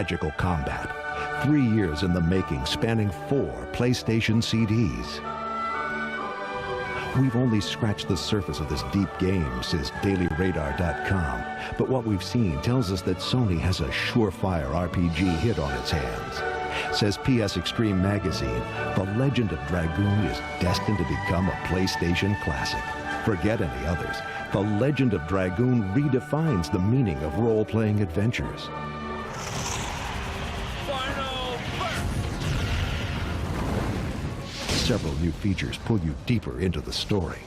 magical combat. 3 years in the making, spanning 4 PlayStation CDs. We've only scratched the surface of this deep game, says DailyRadar.com. But what we've seen tells us that Sony has a surefire RPG hit on its hands. Says PS Extreme Magazine, The Legend of Dragoon is destined to become a PlayStation classic. Forget any others. The Legend of Dragoon redefines the meaning of role-playing adventures. Several new features pull you deeper into the story.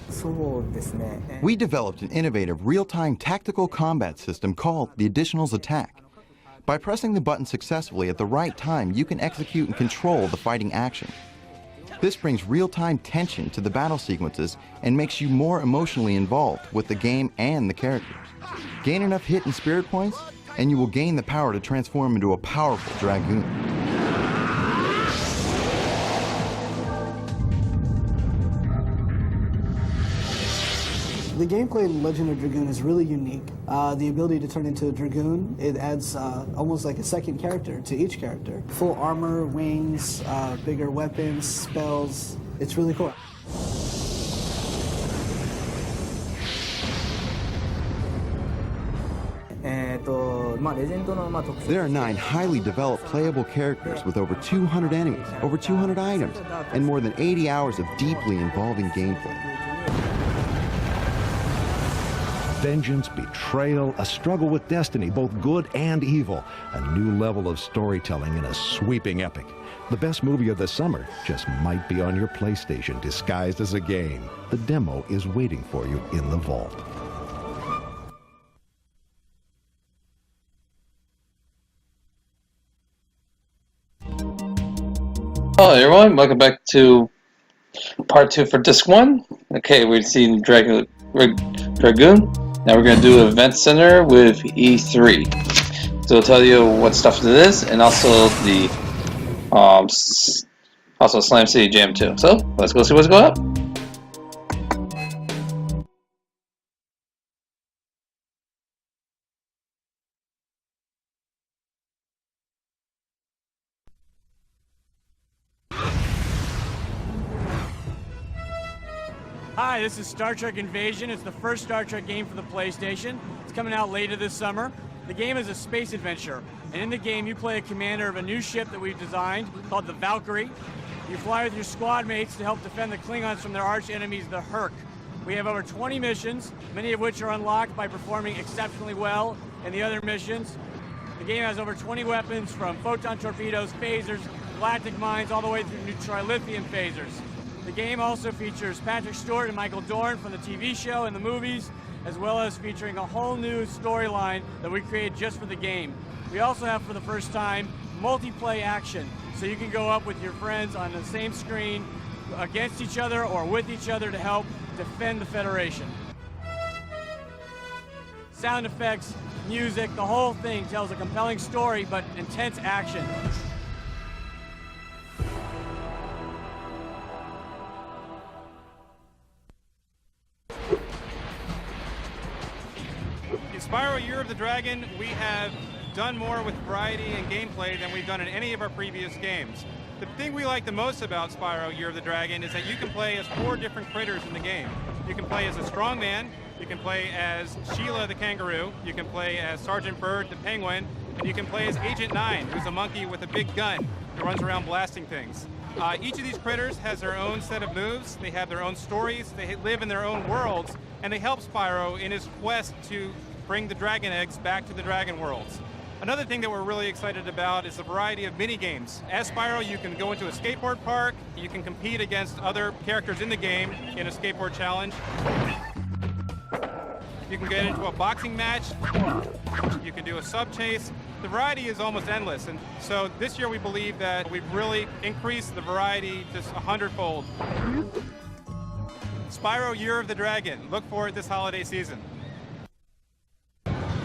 We developed an innovative real-time tactical combat system called the Additionals Attack. By pressing the button successfully at the right time, you can execute and control the fighting action. This brings real-time tension to the battle sequences and makes you more emotionally involved with the game and the characters. Gain enough hit and spirit points, and you will gain the power to transform into a powerful Dragoon. The gameplay in Legend of Dragoon is really unique. The ability to turn into a Dragoon, it adds almost like a second character to each character. Full armor, wings, bigger weapons, spells. It's really cool. There are 9 highly developed playable characters with over 200 enemies, over 200 items, and more than 80 hours of deeply involving gameplay. Vengeance, betrayal, a struggle with destiny, both good and evil. A new level of storytelling in a sweeping epic. The best movie of the summer just might be on your PlayStation disguised as a game. The demo is waiting for you in the vault. Hello everyone, welcome back to part 2 for disc 1. Okay, we've seen Dragoon. Now we're going to do Event Center with E3. So it'll tell you what stuff it is, and also the Slam City Jam 2. So let's go see what's going on. Hi, this is Star Trek Invasion. It's the first Star Trek game for the PlayStation. It's coming out later this summer. The game is a space adventure, and in the game you play a commander of a new ship that we've designed called the Valkyrie. You fly with your squad mates to help defend the Klingons from their arch enemies, the Herc. We have over 20 missions, many of which are unlocked by performing exceptionally well in the other missions. The game has over 20 weapons, from photon torpedoes, phasers, galactic mines, all the way through trilithium phasers. The game also features Patrick Stewart and Michael Dorn from the TV show and the movies, as well as featuring a whole new storyline that we created just for the game. We also have, for the first time, multiplayer action, so you can go up with your friends on the same screen against each other or with each other to help defend the Federation. Sound effects, music, the whole thing tells a compelling story, but intense action. Spyro Year of the Dragon, we have done more with variety and gameplay than we've done in any of our previous games. The thing we like the most about Spyro Year of the Dragon is that you can play as 4 different critters in the game. You can play as a strong man, you can play as Sheila the kangaroo, you can play as Sergeant Bird the penguin, and you can play as Agent 9, who's a monkey with a big gun that runs around blasting things. Each of these critters has their own set of moves, they have their own stories, they live in their own worlds, and they help Spyro in his quest to bring the dragon eggs back to the dragon worlds. Another thing that we're really excited about is the variety of mini-games. As Spyro, you can go into a skateboard park, you can compete against other characters in the game in a skateboard challenge. You can get into a boxing match, you can do a sub-chase. The variety is almost endless, and so this year we believe that we've really increased the variety just 100-fold. Spyro Year of the Dragon. Look for it this holiday season.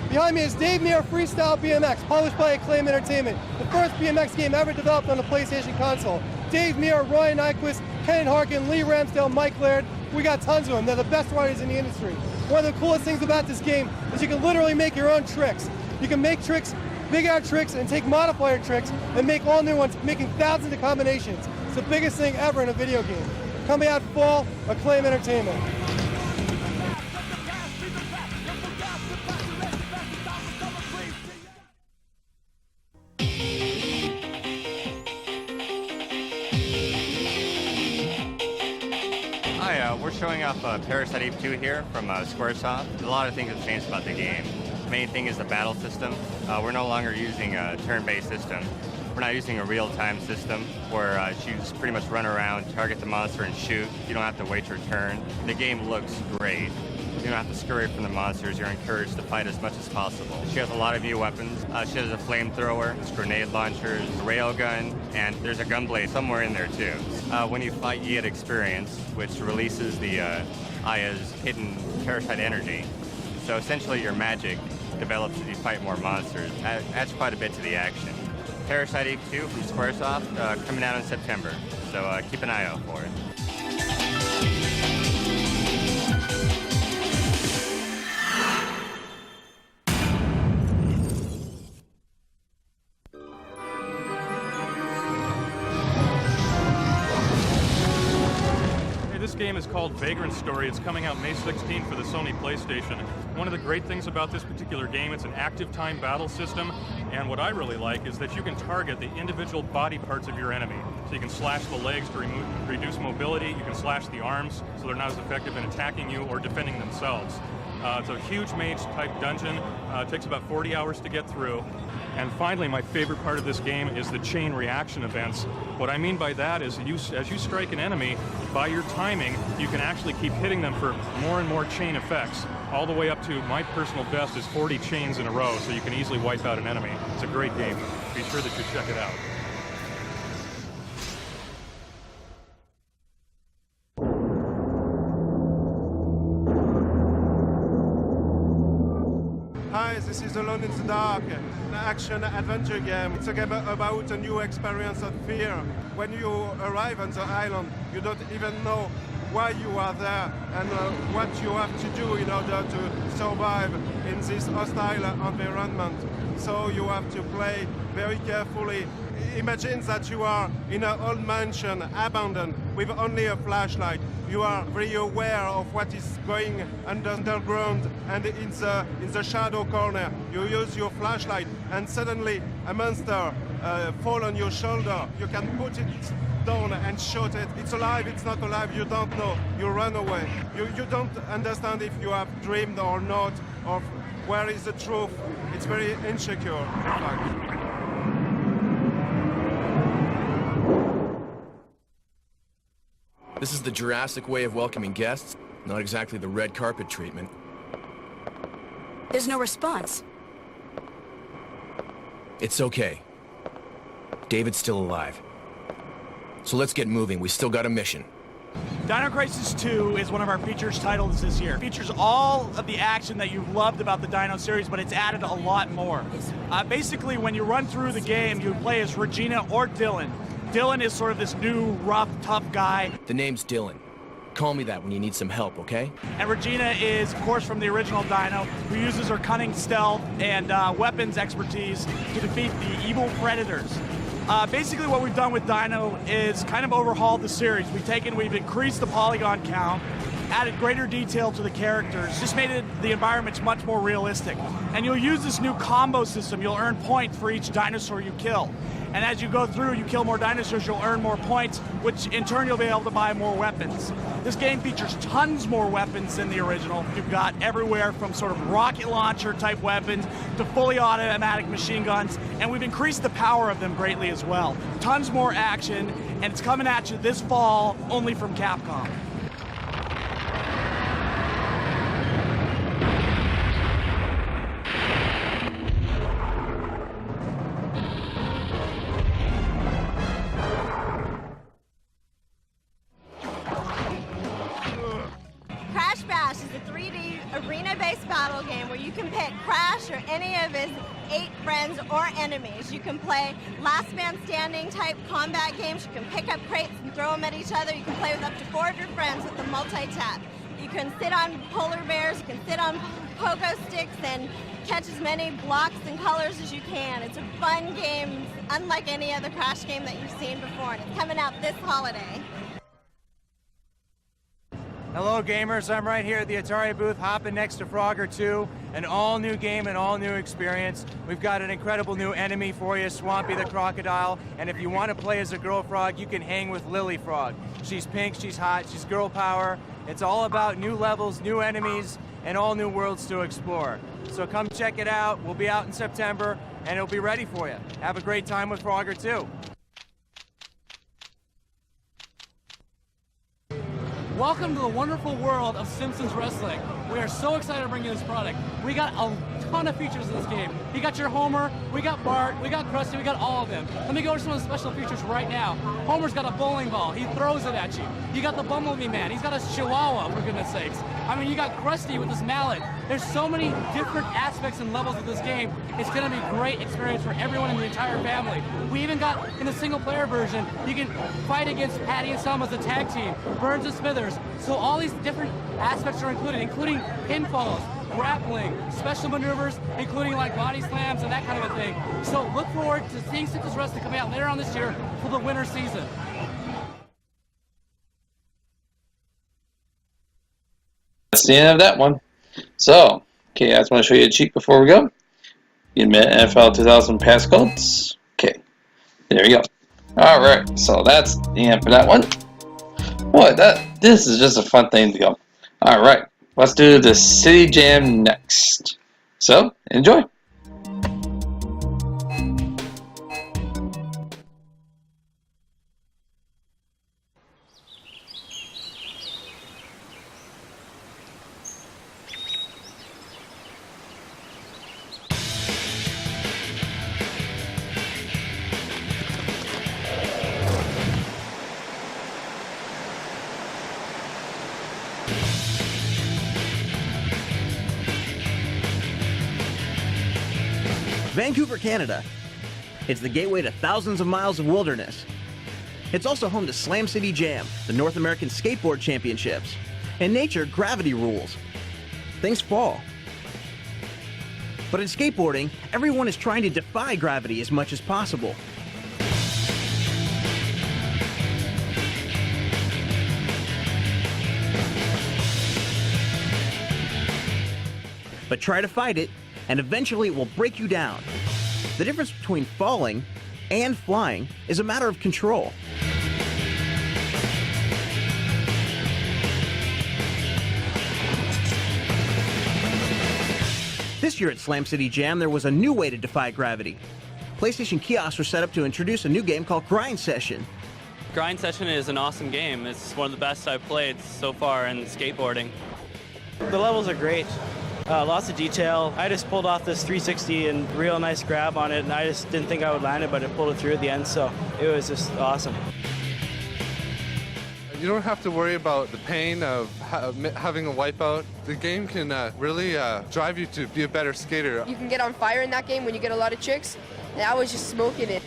Behind me is Dave Mirra Freestyle BMX, polished by Acclaim Entertainment, the first BMX game ever developed on the PlayStation console. Dave Mirra, Ryan Nyquist, Ken Harkin, Lee Ramsdale, Mike Laird, we got tons of them. They're the best riders in the industry. One of the coolest things about this game is you can literally make your own tricks. You can make tricks big air tricks and take modifier tricks and make all new ones, making thousands of combinations. It's the biggest thing ever in a video game. Coming out fall, Acclaim Entertainment. We're showing off Parasite Eve 2 here from Squaresoft. A lot of things have changed about the game. The main thing is the battle system. We're no longer using a turn-based system. We're not using a real-time system where you just pretty much run around, target the monster, and shoot. You don't have to wait your turn. The game looks great. You don't have to scurry from the monsters. You're encouraged to fight as much as possible. She has a lot of new weapons. She has a flamethrower, grenade launchers, a railgun, and there's a gunblade somewhere in there too. When you fight, you get experience, which releases the Aya's hidden parasite energy. So essentially your magic develops as you fight more monsters. Adds quite a bit to the action. Parasite Eve 2 from Squaresoft, coming out in September. So keep an eye out for it. This game is called Vagrant Story. It's coming out May 16th for the Sony PlayStation. One of the great things about this particular game, it's an active time battle system, and what I really like is that you can target the individual body parts of your enemy. So you can slash the legs to reduce mobility, you can slash the arms so they're not as effective in attacking you or defending themselves. It's a huge mage-type dungeon. It takes about 40 hours to get through. And finally, my favorite part of this game is the chain reaction events. What I mean by that is as you strike an enemy, by your timing, you can actually keep hitting them for more and more chain effects, all the way up to my personal best is 40 chains in a row, so you can easily wipe out an enemy. It's a great game. Be sure that you check it out. Hi, this is Alone in the Dark, an action-adventure game. It's a game about a new experience of fear. When you arrive on the island, you don't even know why you are there and what you have to do in order to survive in this hostile environment. So you have to play very carefully. Imagine that you are in an old mansion, abandoned, with only a flashlight. You are very aware of what is going underground, and in the shadow corner, you use your flashlight, and suddenly a monster falls on your shoulder. You can put it down and shoot it. It's alive, it's not alive, you don't know. You run away. You don't understand if you have dreamed or not, or where is the truth. It's very insecure, in fact. This is the Jurassic way of welcoming guests, not exactly the red carpet treatment. There's no response. It's okay. David's still alive. So let's get moving. We still got a mission. Dino Crisis 2 is one of our features titles this year. It features all of the action that you've loved about the Dino series, but it's added a lot more. Basically, when you run through the game, you play as Regina or Dylan. Dylan is sort of this new, rough, tough guy. The name's Dylan. Call me that when you need some help, okay? And Regina is, of course, from the original Dino, who uses her cunning stealth and weapons expertise to defeat the evil predators. Basically, what we've done with Dino is kind of overhauled the series. We've increased the polygon count, added greater detail to the characters, just made the environments much more realistic. And you'll use this new combo system. You'll earn points for each dinosaur you kill. And as you go through, you kill more dinosaurs, you'll earn more points, which in turn you'll be able to buy more weapons. This game features tons more weapons than the original. You've got everywhere from sort of rocket launcher type weapons to fully automatic machine guns, and we've increased the power of them greatly as well. Tons more action, and it's coming at you this fall only from Capcom. Arena-based battle game where you can pick Crash or any of his 8 friends or enemies. You can play last man standing type combat games. You can pick up crates and throw them at each other. You can play with up to 4 of your friends with the multi-tap. You can sit on polar bears. You can sit on pogo sticks and catch as many blocks and colors as you can. It's a fun game, unlike any other Crash game that you've seen before, and it's coming out this holiday. Hello gamers, I'm right here at the Atari booth hopping next to Frogger 2, an all new game and all new experience. We've got an incredible new enemy for you, Swampy the Crocodile, and if you want to play as a girl frog, you can hang with Lily Frog. She's pink, she's hot, she's girl power. It's all about new levels, new enemies, and all new worlds to explore. So come check it out. We'll be out in September, and it'll be ready for you. Have a great time with Frogger 2. Welcome to the wonderful world of Simpsons Wrestling. We are so excited to bring you this product. We got a ton of features in this game. You got your Homer, we got Bart, we got Krusty, we got all of them. Let me go over some of the special features right now. Homer's got a bowling ball. He throws it at you. You got the Bumblebee Man. He's got a Chihuahua, for goodness sakes. I mean, you got Krusty with his mallet. There's so many different aspects and levels of this game. It's going to be a great experience for everyone in the entire family. We even got, in the single-player version, you can fight against Patty and Selma as a tag team, Burns and Smithers. So all these different aspects are included, including pinfalls, grappling, special maneuvers, including like body slams and that kind of a thing. So look forward to seeing Simpsons Wrestling coming out later on this year for the winter season. That's the end of that one. So, okay, I just want to show you a cheat before we go. You admit NFL 2000 passcodes. Okay, there you go. Alright, so that's the end for that one. Boy, this is just a fun thing to go. Alright, let's do the City Jam next. So, enjoy. Vancouver, Canada. It's the gateway to thousands of miles of wilderness. It's also home to Slam City Jam, the North American Skateboard Championships. In nature, gravity rules. Things fall. But in skateboarding, everyone is trying to defy gravity as much as possible. But try to fight it, and eventually it will break you down. The difference between falling and flying is a matter of control. This year at Slam City Jam, there was a new way to defy gravity. PlayStation kiosks were set up to introduce a new game called Grind Session. Grind Session is an awesome game. It's one of the best I've played so far in skateboarding. The levels are great. Lots of detail. I just pulled off this 360 and real nice grab on it, and I just didn't think I would land it, but it pulled it through at the end, so it was just awesome. You don't have to worry about the pain of having a wipeout. The game can really drive you to be a better skater. You can get on fire in that game when you get a lot of tricks, and I was just smoking it.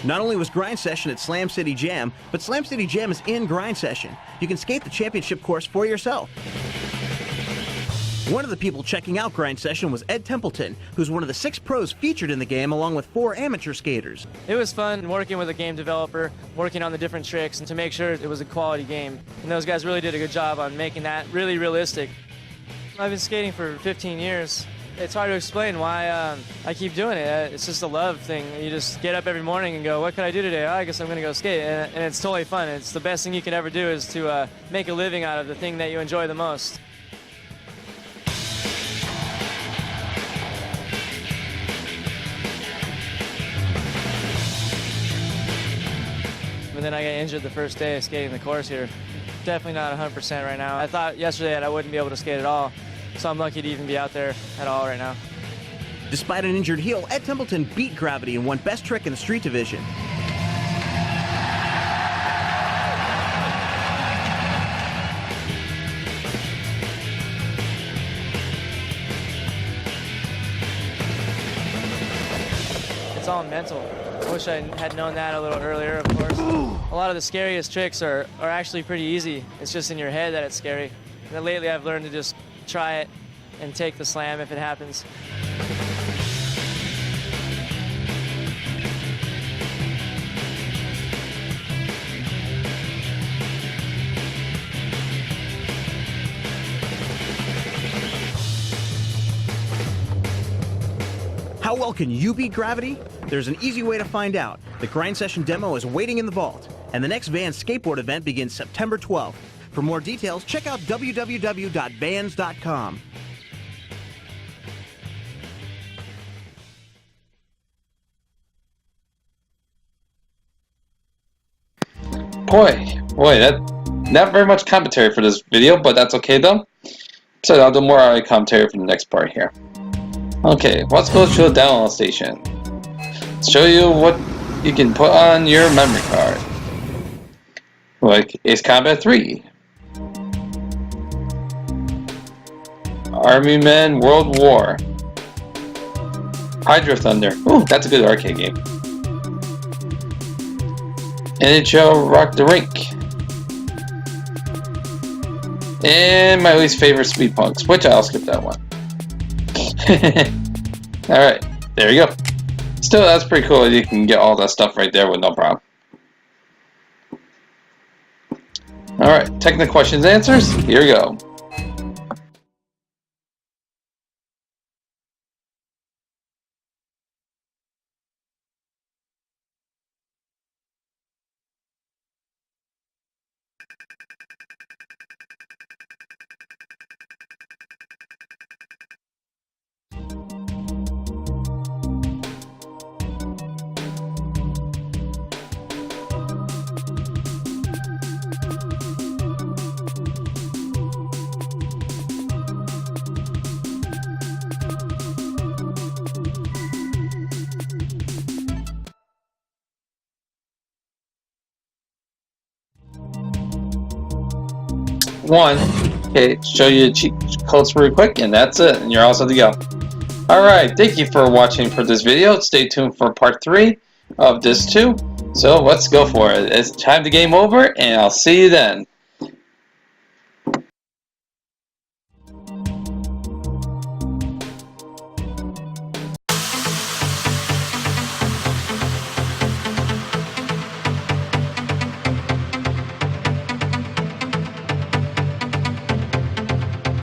Not only was Grind Session at Slam City Jam, but Slam City Jam is in Grind Session. You can skate the championship course for yourself. One of the people checking out Grind Session was Ed Templeton, who's one of the 6 pros featured in the game along with 4 amateur skaters. It was fun working with a game developer, working on the different tricks, and to make sure it was a quality game. And those guys really did a good job on making that really realistic. I've been skating for 15 years. It's hard to explain why I keep doing it. It's just a love thing. You just get up every morning and go, what can I do today? Oh, I guess I'm going to go skate. And it's totally fun. It's the best thing you can ever do is to make a living out of the thing that you enjoy the most. But then I got injured the first day of skating the course here. Definitely not 100% right now. I thought yesterday that I wouldn't be able to skate at all. So I'm lucky to even be out there at all right now. Despite an injured heel, Ed Templeton beat gravity and won Best Trick in the Street Division. It's all mental. I wish I had known that a little earlier, of course. A lot of the scariest tricks are actually pretty easy. It's just in your head that it's scary. And then lately I've learned to just try it and take the slam if it happens. How well can you beat gravity? There's an easy way to find out. The Grind Session demo is waiting in the vault, and the next Van skateboard event begins September 12th. For more details, check out www.vans.com. Boy, that not very much commentary for this video, but that's okay though. So I'll do more commentary for the next part here. Okay, let's go to the download station. Show you what you can put on your memory card. Like Ace Combat 3, Army Men World War, Hydro Thunder. Ooh, that's a good arcade game. NHL Rock the Rink. And my least favorite Speed Punks, which I'll skip that one. Alright, there you go. Still, that's pretty cool. You can get all that stuff right there with no problem. Alright, technical questions and answers. Here we go. One. Okay, show you the cheat codes really quick, and that's it, and you're all set to go. Alright, thank you for watching for this video. Stay tuned for part 3 of this too. So let's go for it. It's time to game over, and I'll see you then.